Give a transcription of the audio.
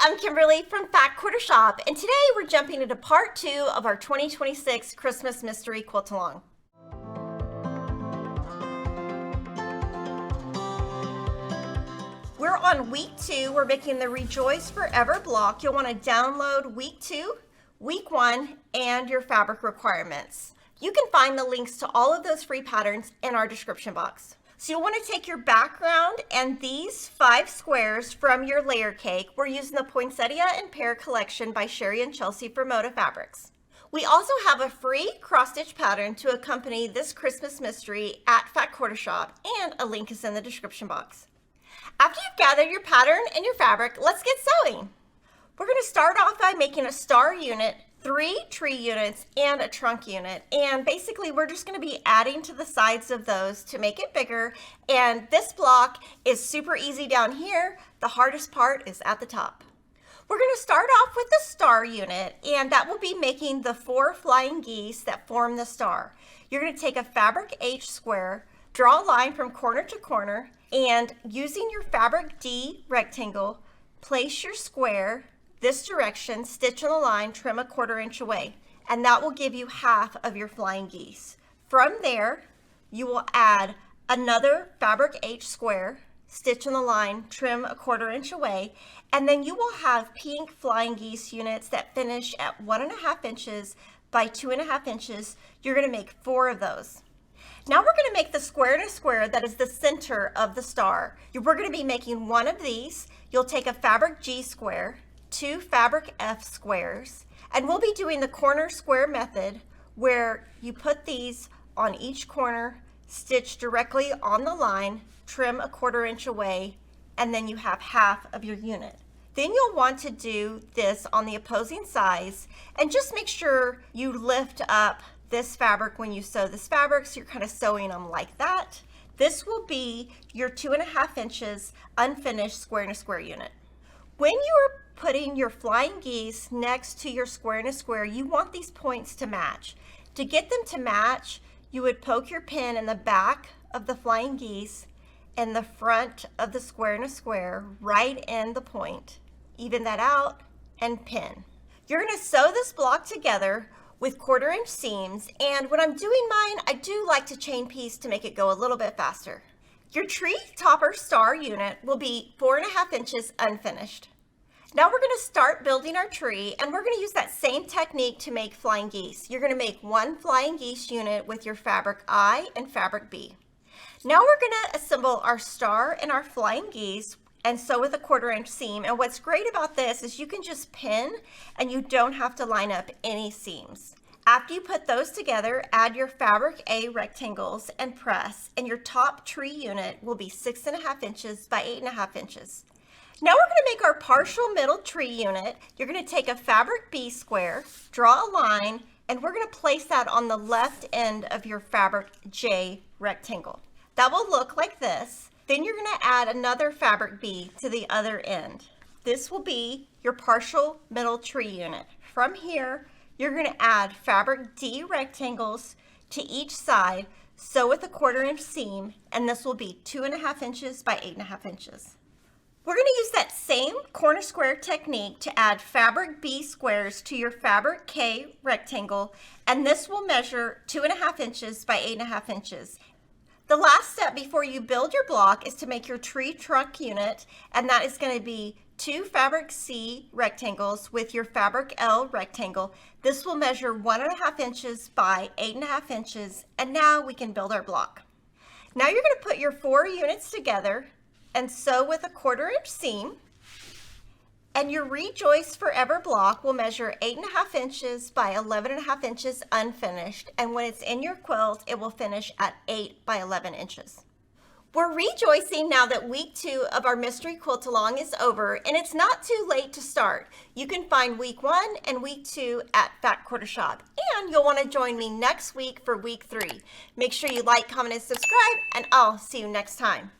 I'm Kimberly from Fat Quarter Shop, and today we're jumping into part 2 of our 2026 Christmas Mystery Quilt Along. We're on week 2. We're making the Rejoice Fir-ever Block. You'll want to download week 2, week 1, and your fabric requirements. You can find the links to all of those free patterns in our description box. So you'll want to take your background and these 5 squares from your layer cake. We're using the Poinsettia and Pear collection by Sherry and Chelsea for Moda Fabrics. We also have a free cross-stitch pattern to accompany this Christmas mystery at Fat Quarter Shop, and a link is in the description box. After you've gathered your pattern and your fabric, let's get sewing. We're going to start off by making a star unit, 3 tree units, and a trunk unit. And basically we're just going to be adding to the sides of those to make it bigger. And this block is super easy down here. The hardest part is at the top. We're going to start off with the star unit, and that will be making the 4 flying geese that form the star. You're going to take a fabric H square, draw a line from corner to corner, and using your fabric D rectangle, place your square this direction, stitch on the line, trim a 1/4 inch away, and that will give you half of your flying geese. From there, you will add another fabric H square, stitch on the line, trim a 1/4 inch away, and then you will have pink flying geese units that finish at 1.5 inches by 2.5 inches. You're going to make 4 of those. Now we're going to make the square in a square that is the center of the star. We're going to be making 1 of these. You'll take a fabric G square, 2 fabric F squares, and we'll be doing the corner square method where you put these on each corner, stitch directly on the line, trim a 1/4 inch away, and then you have half of your unit. Then you'll want to do this on the opposing sides, and just make sure you lift up this fabric when you sew this fabric, so you're kind of sewing them like that. This will be your 2.5 inches unfinished square in a square unit. When you're putting your flying geese next to your square in a square, you want these points to match. To get them to match, you would poke your pin in the back of the flying geese and the front of the square in a square, right in the point. Even that out and pin. You're going to sew this block together with 1/4 inch seams, and when I'm doing mine, I do like to chain piece to make it go a little bit faster. Your tree topper star unit will be 4.5 inches unfinished. Now we're going to start building our tree, and we're going to use that same technique to make flying geese. You're going to make 1 flying geese unit with your fabric I and fabric B. Now we're going to assemble our star and our flying geese and sew with a 1/4 inch seam. And what's great about this is you can just pin and you don't have to line up any seams. After you put those together, add your fabric A rectangles and press, and your top tree unit will be 6.5 inches by 8.5 inches. Now we're going to make our partial middle tree unit. You're going to take a fabric B square, draw a line, and we're going to place that on the left end of your fabric J rectangle. That will look like this. Then you're going to add another fabric B to the other end. This will be your partial middle tree unit. From here, you're going to add fabric D rectangles to each side, sew with a 1/4 inch seam, and this will be 2.5 inches by 8.5 inches. We're going to use that same corner square technique to add fabric B squares to your fabric K rectangle, and this will measure 2.5 inches by 8.5 inches. The last step before you build your block is to make your tree trunk unit, and that is going to be 2 fabric C rectangles with your fabric L rectangle. This will measure 1.5 inches by 8.5 inches, and now we can build our block. Now you're going to put your 4 units together and sew with a 1/4 inch seam, and your Rejoice Fir-ever block will measure 8.5 inches by 11.5 inches unfinished, and when it's in your quilt, it will finish at 8 by 11 inches. We're rejoicing now that week 2 of our mystery quilt along is over, and it's not too late to start. You can find week 1 and week 2 at Fat Quarter Shop, and you'll want to join me next week for week 3. Make sure you like, comment, and subscribe, and I'll see you next time.